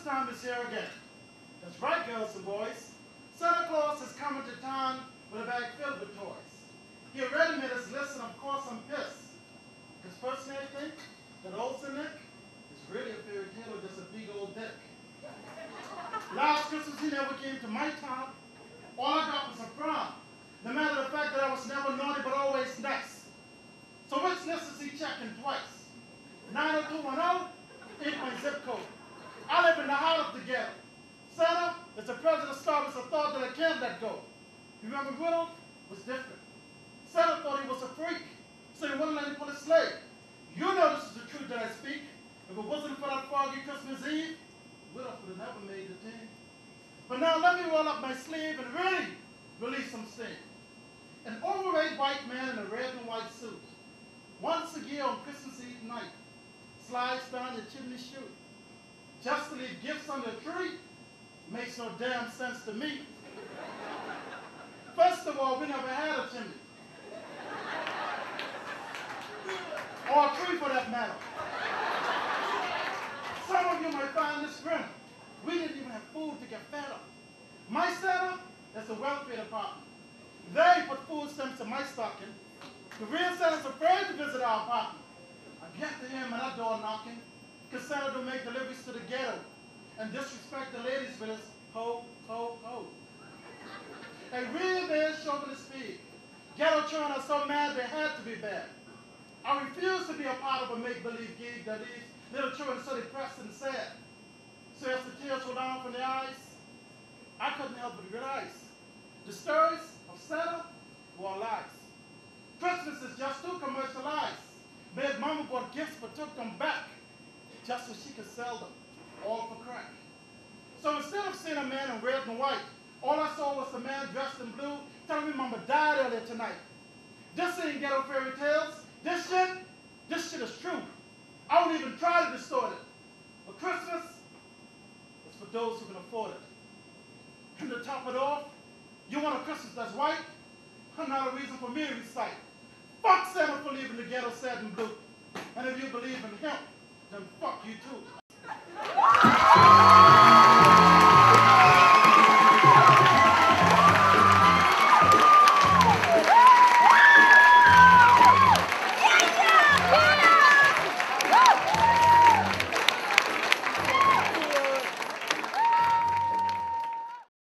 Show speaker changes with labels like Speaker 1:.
Speaker 1: Christmas time is here again. That's right, girls and boys. Santa Claus is coming to town with a bag filled with toys. He already made his list, and of course I'm pissed. Because personally I think that old Saint Nick is really a fairy tale or just a big old dick. Last Christmas he never came to my town. All I got was a frown. No matter the fact that I was never naughty but always nice. So which list is he checking twice? 90210 ain't my zip code. I live in the heart of the ghetto. Santa is the president of Star Wars, a thought that I can't let go. Remember, Rudolph was different. Santa thought he was a freak, so he wouldn't let him pull his sleigh. You know this is the truth that I speak. If it wasn't for that foggy Christmas Eve, Rudolph would have never made the team. But now let me roll up my sleeve and really release some steam. An overweight white man in a red and white suit, once a year on Christmas Eve night, slides down your chimney chute. Just to leave gifts under a tree makes no damn sense to me. First of all, we never had a chimney. Or a tree for that matter. Some of you might find this grim. We didn't even have food to get fed up. My Santa is the welfare department. They put food stamps in my stocking. The real Santa's afraid to visit our apartment. I get to him at our door knocking, because Santa don't make deliveries to the ghetto and disrespect the ladies with his ho, ho, ho. A real bad chauvinist pig. Ghetto children are so mad they had to be bad. I refuse to be a part of a make-believe gig that leaves little children so depressed and sad. So as the tears roll down from their eyes, I couldn't help but realize the stories of Santa were lies. Christmas is just too commercialized. Big Mama bought gifts but took them back just so she could sell them, all for crack. So instead of seeing a man in red and white, all I saw was a man dressed in blue telling me Mama died earlier tonight. This ain't ghetto fairy tales. This shit is true. I won't even try to distort it. But Christmas is for those who can afford it. And to top it off, you want a Christmas that's white? Not a reason for me to recite. Fuck Santa for leaving the ghetto sad and blue. And if you believe in him, then fuck you too.